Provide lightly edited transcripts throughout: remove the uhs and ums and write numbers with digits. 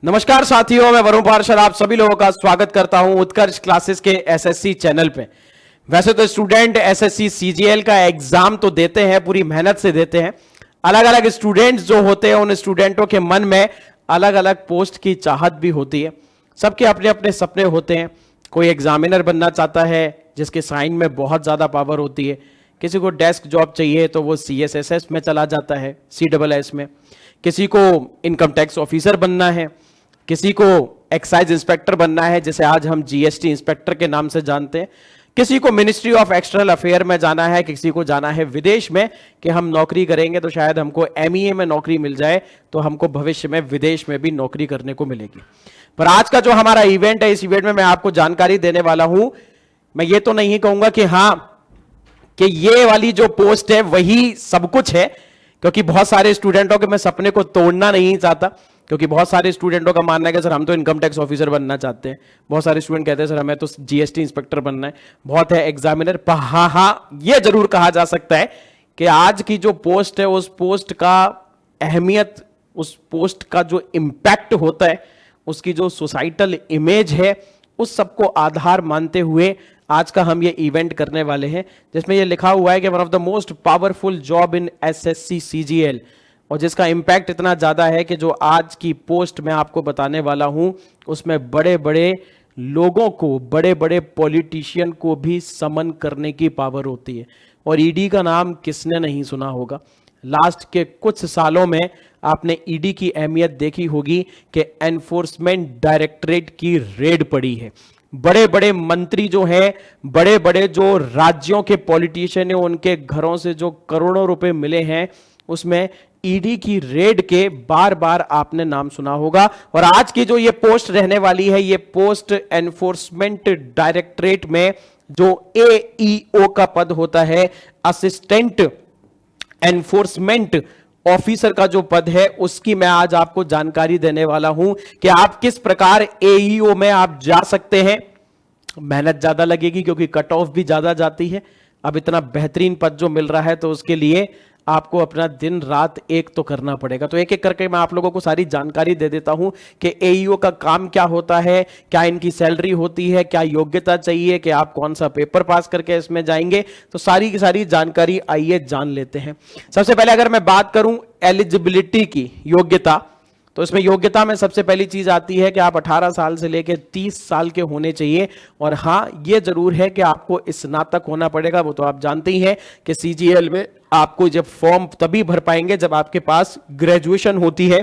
नमस्कार साथियों, मैं वरुण पार्षद आप सभी लोगों का स्वागत करता हूं उत्कर्ष क्लासेस के एसएससी चैनल पे। वैसे तो स्टूडेंट एसएससी सीजीएल का एग्जाम तो देते हैं, पूरी मेहनत से देते हैं। अलग अलग स्टूडेंट्स जो होते हैं उन स्टूडेंटों के मन में अलग अलग पोस्ट की चाहत भी होती है। सबके अपने अपने सपने होते हैं। कोई एग्जामिनर बनना चाहता है जिसके साइन में बहुत ज्यादा पावर होती है। किसी को डेस्क जॉब चाहिए तो वो CSSS में चला जाता है, CSS में। किसी को इनकम टैक्स ऑफिसर बनना है, किसी को एक्साइज इंस्पेक्टर बनना है जिसे आज हम GST इंस्पेक्टर के नाम से जानते हैं, किसी को मिनिस्ट्री ऑफ एक्सटर्नल अफेयर में जाना है, किसी को जाना है विदेश में कि हम नौकरी करेंगे तो शायद हमको MEA में नौकरी मिल जाए तो हमको भविष्य में विदेश में भी नौकरी करने को मिलेगी। पर आज का जो हमारा इवेंट है, इस इवेंट में मैं आपको जानकारी देने वाला हूं। मैं ये तो नहीं कहूंगा कि कि ये वाली जो पोस्ट है वही सब कुछ है, क्योंकि बहुत सारे स्टूडेंटों के मैं सपने को तोड़ना नहीं चाहता। क्योंकि बहुत सारे स्टूडेंटों का मानना है कि सर हम तो इनकम टैक्स ऑफिसर बनना चाहते हैं। बहुत सारे स्टूडेंट कहते हैं सर हमें तो GST इंस्पेक्टर बनना है। बहुत है एग्जामिनर। हाँ, ये जरूर कहा जा सकता है कि आज की जो पोस्ट है उस पोस्ट का अहमियत, उस पोस्ट का जो इम्पैक्ट होता है, उसकी जो सोसाइटल इमेज है, उस सबको आधार मानते हुए आज का हम ये इवेंट करने वाले हैं, जिसमें ये लिखा हुआ है कि one of the most powerful job in SSC CGL, और जिसका इम्पैक्ट इतना ज्यादा है कि जो आज की पोस्ट मैं आपको बताने वाला हूं उसमें बड़े बड़े लोगों को, बड़े बड़े पॉलिटिशियन को भी समन करने की पावर होती है। और ED का नाम किसने नहीं सुना होगा। लास्ट के कुछ सालों में आपने ED की अहमियत देखी होगी कि एनफोर्समेंट डायरेक्टरेट की रेड पड़ी है। बड़े बड़े मंत्री जो हैं, बड़े बड़े जो राज्यों के पॉलिटिशियन हैं, उनके घरों से जो करोड़ों रुपए मिले हैं, उसमें ED की रेड के बार बार आपने नाम सुना होगा। और आज की जो ये पोस्ट रहने वाली है, ये पोस्ट एनफोर्समेंट डायरेक्टरेट में जो AEO का पद होता है, असिस्टेंट एनफोर्समेंट ऑफिसर का जो पद है, उसकी मैं आज आपको जानकारी देने वाला हूं कि आप किस प्रकार AEO में आप जा सकते हैं। मेहनत ज्यादा लगेगी क्योंकि कट ऑफ भी ज्यादा जाती है। अब इतना बेहतरीन पद जो मिल रहा है तो उसके लिए आपको अपना दिन रात एक तो करना पड़ेगा। तो एक एक करके मैं आप लोगों को सारी जानकारी दे देता हूं कि AEO का काम क्या होता है, क्या इनकी सैलरी होती है, क्या योग्यता चाहिए, कि आप कौन सा पेपर पास करके इसमें जाएंगे। तो सारी की सारी जानकारी आइए जान लेते हैं। सबसे पहले अगर मैं बात करूं एलिजिबिलिटी की, योग्यता, तो इसमें योग्यता में सबसे पहली चीज आती है कि आप 18 साल से लेकर 30 साल के होने चाहिए। और हाँ, ये जरूर है कि आपको स्नातक होना पड़ेगा। वो तो आप जानते ही हैं कि CGL में आपको जब फॉर्म तभी भर पाएंगे जब आपके पास ग्रेजुएशन होती है।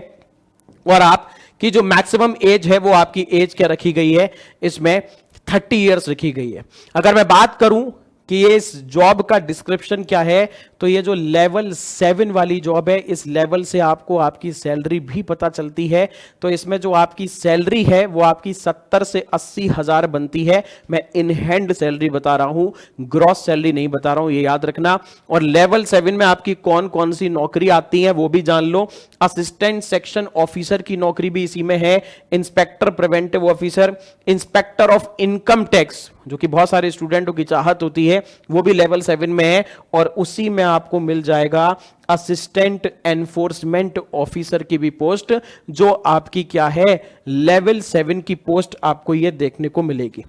और आपकी जो मैक्सिमम एज है वो आपकी एज क्या रखी गई है, इसमें 30 ईयर्स रखी गई है। अगर मैं बात करूं कि ये इस जॉब का डिस्क्रिप्शन क्या है, तो ये जो लेवल 7 वाली जॉब है, इस लेवल से आपको आपकी सैलरी भी पता चलती है। तो इसमें जो आपकी सैलरी है वो आपकी 70 से 80 हजार बनती है। मैं इन हैंड सैलरी बता रहा हूं, ग्रॉस सैलरी नहीं बता रहा हूं, ये याद रखना। और लेवल 7 में आपकी कौन कौन सी नौकरी आती है वो भी जान लो। असिस्टेंट सेक्शन ऑफिसर की नौकरी भी इसी में है, inspector preventive officer, inspector of income tax, जो कि बहुत सारे स्टूडेंटों की चाहत होती है, वो भी लेवल 7 में है। और उसी में आपको मिल जाएगा असिस्टेंट एनफोर्समेंट ऑफिसर की भी पोस्ट, जो आपकी क्या है, लेवल 7 की पोस्ट आपको ये देखने को मिलेगी।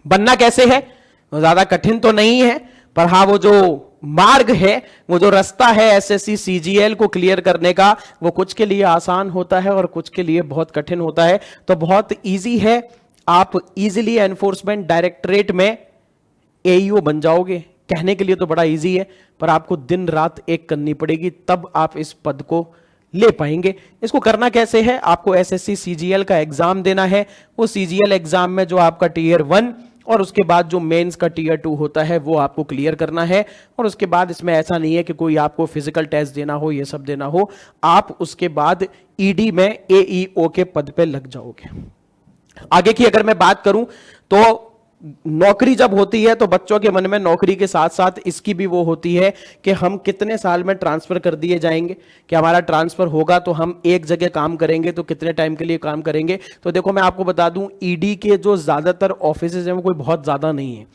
बनना कैसे है, ज्यादा कठिन तो नहीं है, पर हाँ वो जो मार्ग है, वो जो रास्ता है SSC CGL को क्लियर करने का, वो कुछ के लिए आसान होता है और कुछ के लिए बहुत कठिन होता है। तो बहुत इजी है, आप इजीली एनफोर्समेंट डायरेक्टरेट में AEO बन जाओगे। कहने के लिए तो बड़ा इजी है, पर आपको दिन रात एक करनी पड़ेगी, तब आप इस पद को ले पाएंगे। इसको करना कैसे है, आपको SSC CGL का एग्जाम देना है। वो CGL एग्जाम में जो आपका Tier 1 और उसके बाद जो मेंस का Tier 2 होता है वो आपको क्लियर करना है। और उसके बाद इसमें ऐसा नहीं है कि कोई आपको फिजिकल टेस्ट देना हो, ये सब देना हो, आप उसके बाद ED में AEO के पद पे लग जाओगे। आगे की अगर मैं बात करूं तो नौकरी जब होती है तो बच्चों के मन में नौकरी के साथ साथ इसकी भी वो होती है कि हम कितने साल में ट्रांसफर कर दिए जाएंगे, कि हमारा ट्रांसफर होगा तो हम एक जगह काम करेंगे तो कितने टाइम के लिए काम करेंगे। तो देखो मैं आपको बता दूं, ED के जो ज्यादातर ऑफिसेज हैं वो कोई बहुत ज्यादा नहीं है।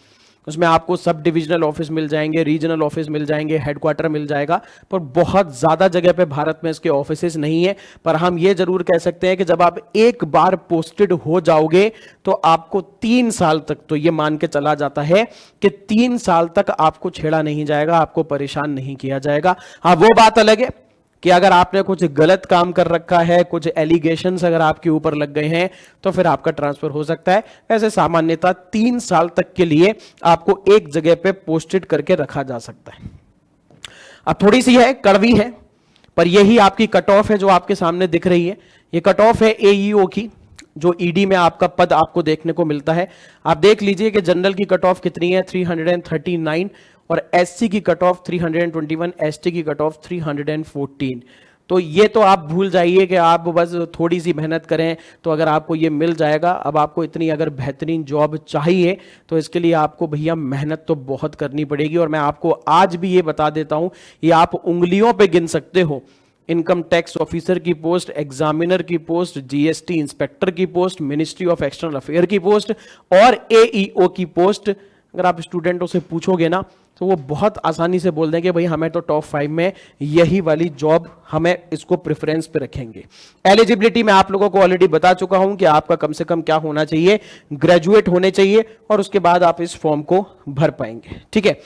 उसमें आपको सब डिविजनल ऑफिस मिल जाएंगे, रीजनल ऑफिस मिल जाएंगे, हेडक्वार्टर मिल जाएगा, पर बहुत ज्यादा जगह पे भारत में इसके ऑफिसेस नहीं है। पर हम ये जरूर कह सकते हैं कि जब आप एक बार पोस्टेड हो जाओगे तो आपको 3 साल तक, तो ये मान के चला जाता है कि 3 साल तक आपको छेड़ा नहीं जाएगा, आपको परेशान नहीं किया जाएगा। हाँ, वो बात अलग है कि अगर आपने कुछ गलत काम कर रखा है, कुछ एलिगेशंस अगर आपके ऊपर लग गए हैं, तो फिर आपका ट्रांसफर हो सकता है। ऐसे सामान्यतः 3 साल तक के लिए आपको एक जगह पे पोस्टेड करके रखा जा सकता है। अब थोड़ी सी है, कड़वी है, पर यही आपकी कट ऑफ है जो आपके सामने दिख रही है। ये कट ऑफ है एईओ की, जो ईडी में आपका पद आपको देखने को मिलता है। आप देख लीजिए कि जनरल की कट ऑफ कितनी है, 339, और एससी की कट ऑफ 321, एसटी की कट ऑफ 314। तो ये तो आप भूल जाइए कि आप बस थोड़ी सी मेहनत करें तो अगर आपको ये मिल जाएगा। अब आपको इतनी अगर बेहतरीन जॉब चाहिए तो इसके लिए आपको भैया मेहनत तो बहुत करनी पड़ेगी। और मैं आपको आज भी ये बता देता हूं, ये आप उंगलियों पे गिन सकते हो। इनकम टैक्स ऑफिसर की पोस्ट, एग्जामिनर की पोस्ट, जीएसटी इंस्पेक्टर की post, ministry of external affair की पोस्ट और एईओ की पोस्ट, अगर आप स्टूडेंटों से पूछोगे ना तो वो बहुत आसानी से बोल देंगे भाई हमें तो टॉप 5 में यही वाली जॉब, हमें इसको प्रेफरेंस पे रखेंगे। एलिजिबिलिटी में आप लोगों को ऑलरेडी बता चुका हूं कि आपका कम से कम क्या होना चाहिए, ग्रेजुएट होने चाहिए, और उसके बाद आप इस फॉर्म को भर पाएंगे। ठीक है,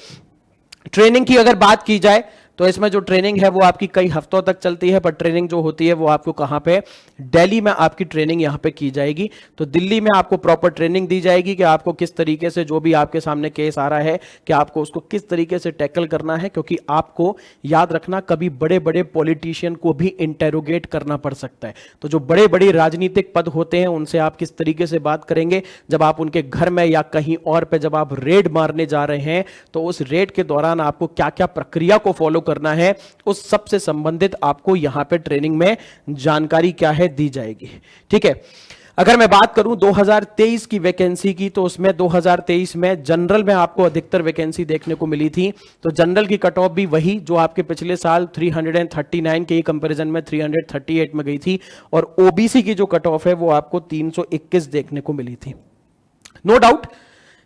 ट्रेनिंग की अगर बात की जाए तो इसमें जो ट्रेनिंग है वो आपकी कई हफ्तों तक चलती है, पर ट्रेनिंग जो होती है वो आपको कहां पे, दिल्ली में आपकी ट्रेनिंग यहां पे की जाएगी। तो दिल्ली में आपको प्रॉपर ट्रेनिंग दी जाएगी कि आपको किस तरीके से, जो भी आपके सामने केस आ रहा है, कि आपको उसको किस तरीके से टैकल करना है। क्योंकि आपको याद रखना, कभी बड़े बड़े पॉलिटिशियन को भी इंटेरोगेट करना पड़ सकता है। तो जो बड़े बड़े राजनीतिक पद होते हैं उनसे आप किस तरीके से बात करेंगे, जब आप उनके घर में या कहीं और पे जब आप रेड मारने जा रहे हैं, तो उस रेड के दौरान आपको क्या क्या प्रक्रिया को फॉलो करना है, उस सबसे संबंधित आपको यहां पे ट्रेनिंग में जानकारी क्या है दी जाएगी। ठीक है, अगर मैं बात करूं 2023 की वैकेंसी की, तो उसमें 2023 में जनरल में आपको अधिकतर वैकेंसी देखने को मिली थी। तो जनरल की कट ऑफ भी वही जो आपके पिछले साल 339 के कंपैरिजन में 338 में गई थी, और ओबीसी की जो कट ऑफ है वो आपको 321 देखने को मिली थी। नो डाउट,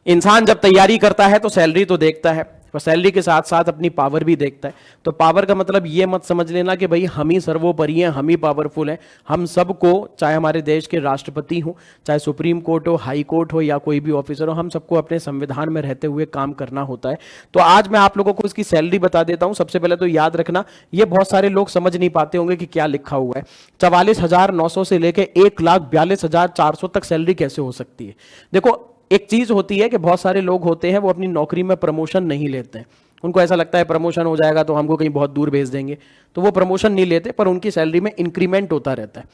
इंसान जब तैयारी करता है तो सैलरी तो देखता है, और सैलरी के साथ साथ अपनी पावर भी देखता है। तो पावर का मतलब ये मत समझ लेना कि भाई हम ही सर्वोपरि हैं, हम ही पावरफुल हैं। हम सबको, चाहे हमारे देश के राष्ट्रपति हो, चाहे सुप्रीम कोर्ट हो, हाई कोर्ट हो, या कोई भी ऑफिसर हो, हम सबको अपने संविधान में रहते हुए काम करना होता है। तो आज मैं आप लोगों को इसकी सैलरी बता देता हूं। सबसे पहले तो याद रखना, ये बहुत सारे लोग समझ नहीं पाते होंगे कि क्या लिखा हुआ है। 44,900 से लेकर 1,42,400 तक सैलरी कैसे हो सकती है। देखो, एक चीज होती है कि बहुत सारे लोग होते हैं वो अपनी नौकरी में प्रमोशन नहीं लेते हैं। उनको ऐसा लगता है प्रमोशन हो जाएगा तो हमको कहीं बहुत दूर भेज देंगे, तो वो प्रमोशन नहीं लेते, पर उनकी सैलरी में इंक्रीमेंट होता रहता है।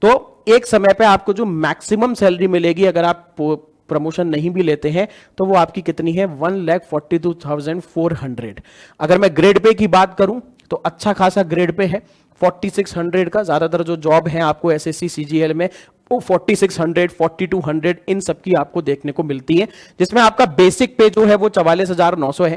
तो एक समय पे आपको जो मैक्सिमम सैलरी मिलेगी, अगर आप प्रमोशन नहीं भी लेते हैं, तो वो आपकी कितनी है, 1,42,400। अगर मैं ग्रेड पे की बात करूं तो अच्छा खासा ग्रेड पे है, 4600 का। ज्यादातर जो जॉब है आपको एसएससी सीजीएल में वो 4600, 4200 इन सब की आपको देखने को मिलती है, जिसमें आपका बेसिक पे जो है वो 44,900 है।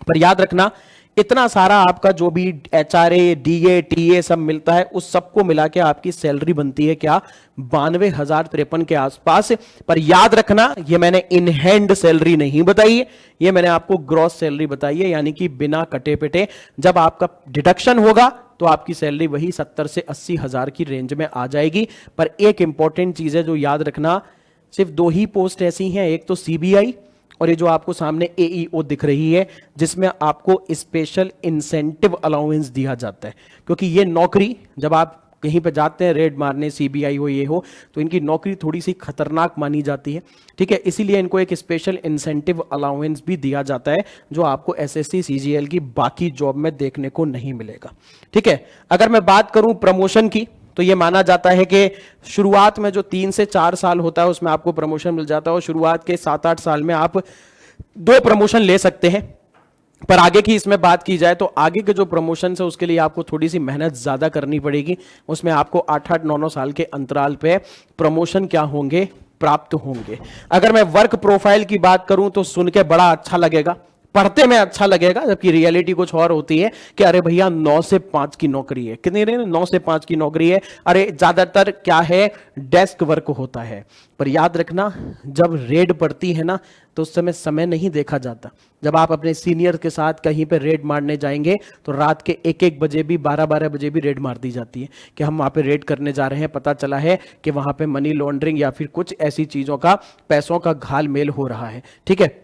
पर याद रखना, इतना सारा आपका जो भी एचआरए, डीए, टीए सब मिलता है, उस सबको मिला के आपकी सैलरी बनती है क्या, 92,053 के आसपास। पर याद रखना, ये मैंने इन हैंड सैलरी नहीं बताई है, ये मैंने आपको ग्रॉस सैलरी बताई है, यानी कि बिना कटे पिटे जब आपका डिडक्शन होगा तो आपकी सैलरी वही 70 से 80 हजार की रेंज में आ जाएगी। पर एक इंपॉर्टेंट चीज है जो याद रखना, सिर्फ 2 ही पोस्ट ऐसी हैं, एक तो सीबीआई और ये जो आपको सामने एईओ दिख रही है, जिसमें आपको स्पेशल इंसेंटिव अलाउंस दिया जाता है। क्योंकि ये नौकरी जब आप कहीं पे जाते हैं रेड मारने, सीबीआई हो, ये हो, तो इनकी नौकरी थोड़ी सी खतरनाक मानी जाती है। ठीक है, इसीलिए इनको एक स्पेशल इंसेंटिव अलाउंस भी दिया जाता है, जो आपको एसएससी सीजीएल की बाकी जॉब में देखने को नहीं मिलेगा। ठीक है, अगर मैं बात करूं प्रमोशन की, तो ये माना जाता है कि शुरुआत में जो 3 से 4 साल होता है उसमें आपको प्रमोशन मिल जाता है, और शुरुआत के 7-8 साल में आप 2 प्रमोशन ले सकते हैं। पर आगे की इसमें बात की जाए तो आगे के जो प्रमोशन है उसके लिए आपको थोड़ी सी मेहनत ज्यादा करनी पड़ेगी। उसमें आपको 8-8, 9-9 साल के अंतराल पे प्रमोशन क्या होंगे, प्राप्त होंगे। अगर मैं वर्क प्रोफाइल की बात करूं तो सुन के बड़ा अच्छा लगेगा, पढ़ते में अच्छा लगेगा, जबकि रियलिटी कुछ और होती है कि अरे भैया 9 से 5 की नौकरी है। कितनी रे 9 से 5 की नौकरी है। अरे ज्यादातर क्या है, डेस्क वर्क होता है। पर याद रखना, जब रेड पड़ती है ना तो उस समय नहीं देखा जाता। जब आप अपने सीनियर के साथ कहीं पे रेड मारने जाएंगे तो रात के 1-1 बजे भी, 12-12 बजे भी रेड मार दी जाती है कि हम वहां पे रेड करने जा रहे हैं। पता चला है कि वहां पे मनी लॉन्ड्रिंग या फिर कुछ ऐसी चीजों का, पैसों का घालमेल हो रहा है। ठीक है,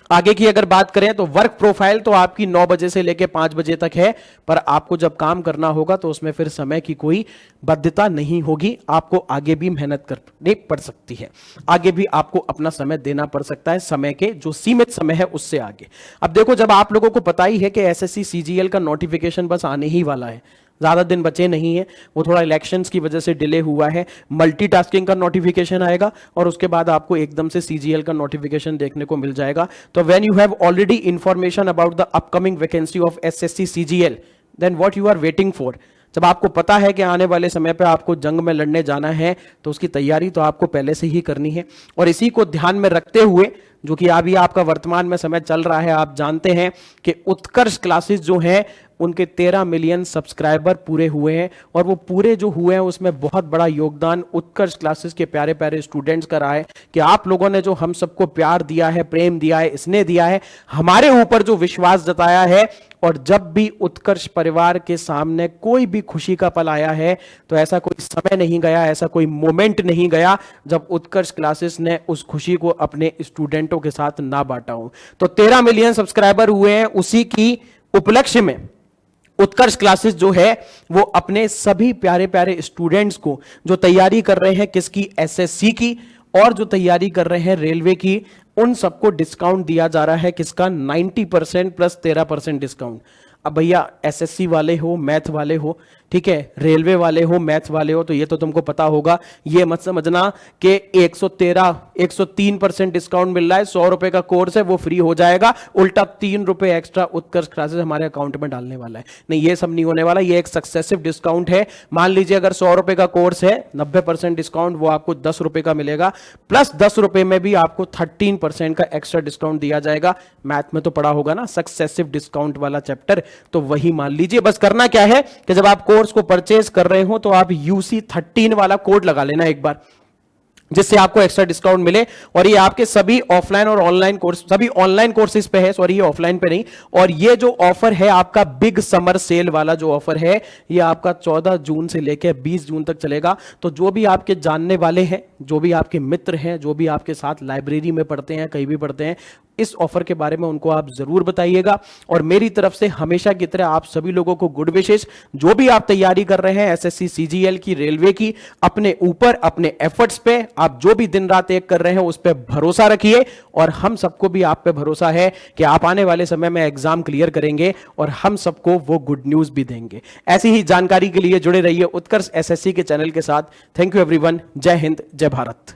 आगे की अगर बात करें तो वर्क प्रोफाइल तो आपकी 9 बजे से लेकर 5 बजे तक है। पर आपको जब काम करना होगा तो उसमें फिर समय की कोई बद्धता नहीं होगी। आपको आगे भी मेहनत करनी पड़ सकती है, आगे भी आपको अपना समय देना पड़ सकता है, समय के जो सीमित समय है उससे आगे। अब देखो, जब आप लोगों को पता ही है कि एसएससी सीजीएल का नोटिफिकेशन बस आने ही वाला है, ज्यादा दिन बचे नहीं है, वो थोड़ा इलेक्शंस की वजह से डिले हुआ है। मल्टीटास्किंग का नोटिफिकेशन आएगा और उसके बाद आपको एकदम से सीजीएल का नोटिफिकेशन देखने को मिल जाएगा। तो when you have already information about the upcoming vacancy of SSC CGL, then what you are waiting for. जब आपको पता है कि आने वाले समय पे आपको जंग में लड़ने जाना है तो उसकी तैयारी तो आपको पहले से ही करनी है। और इसी को ध्यान में रखते हुए, जो कि अभी आपका वर्तमान में समय चल रहा है, आप जानते हैं कि उत्कर्ष क्लासेस जो हैं उनके 13 मिलियन सब्सक्राइबर पूरे हुए हैं। और वो पूरे जो हुए हैं उसमें बहुत बड़ा योगदान उत्कर्ष क्लासेस के प्यारे प्यारे स्टूडेंट्स का रहा है कि आप लोगों ने जो हम सबको प्यार दिया है, प्रेम दिया है, स्नेह दिया है, हमारे ऊपर जो विश्वास जताया है। और जब भी उत्कर्ष परिवार के सामने कोई भी खुशी का पल आया है तो ऐसा कोई समय नहीं गया, ऐसा कोई मोमेंट नहीं गया जब उत्कर्ष क्लासेस ने उस खुशी को अपने स्टूडेंटों के साथ ना बांटा हो। तो 13 मिलियन सब्सक्राइबर हुए हैं, उसी की उपलक्ष्य में उत्कर्ष क्लासेस जो है वो अपने सभी प्यारे प्यारे स्टूडेंट्स को, जो तैयारी कर रहे हैं किसकी, एसएससी की, और जो तैयारी कर रहे हैं रेलवे की, उन सबको डिस्काउंट दिया जा रहा है। किसका, 90% प्लस 13% डिस्काउंट। अब भैया एसएससी वाले हो, मैथ वाले हो, ठीक है, रेलवे वाले हो, मैथ वाले हो, तो ये तो तुमको पता होगा। ये मत समझना कि 103% डिस्काउंट मिल रहा है, 100 रुपए का कोर्स है वो फ्री हो जाएगा, उल्टा 3 रुपए एक्स्ट्रा उत्कर्ष क्लासेस हमारे अकाउंट में डालने वाला है। नहीं, ये सब नहीं होने वाला। ये एक सक्सेसिव डिस्काउंट है। मान लीजिए अगर 100 रुपए का कोर्स है, 90% डिस्काउंट वो आपको 10 रुपए का मिलेगा, प्लस 10 रुपए में भी आपको 13% का एक्स्ट्रा डिस्काउंट दिया जाएगा। मैथ में तो पढ़ा होगा ना सक्सेसिव डिस्काउंट वाला चैप्टर, तो वही मान लीजिए। बस करना क्या है कि जब आप कोर्स को परचेज कर रहे हो तो आप UC13 वाला कोड लगा लेना एक बार, जिससे आपको एक्स्ट्रा डिस्काउंट मिले। और ये आपके सभी ऑफलाइन और ऑनलाइन कोर्स, सभी ऑनलाइन कोर्सेज पे है, सॉरी ये ऑफलाइन पे नहीं। और ये जो ऑफर है आपका बिग समर सेल वाला जो ऑफर है, ये आपका 14 जून से लेकर 20 जून तक चलेगा। तो जो भी आपके जानने वाले हैं, जो भी आपके मित्र हैं, जो भी आपके साथ लाइब्रेरी में पढ़ते हैं, कहीं भी पढ़ते हैं, इस ऑफर के बारे में उनको आप जरूर बताइएगा। और मेरी तरफ से हमेशा की तरह आप सभी लोगों को गुड विशेष। जो भी आप तैयारी कर रहे हैं एसएससी सीजीएल की, रेलवे की, अपने ऊपर, अपने एफर्ट्स पे, आप जो भी दिन रात एक कर रहे हैं उस पर भरोसा रखिए। और हम सबको भी आप पे भरोसा है कि आप आने वाले समय में एग्जाम क्लियर करेंगे और हम सबको वो गुड न्यूज भी देंगे। ऐसी ही जानकारी के लिए जुड़े रहिए उत्कर्ष एसएससी के चैनल के साथ। Thank you everyone. जय हिंद, जय भारत।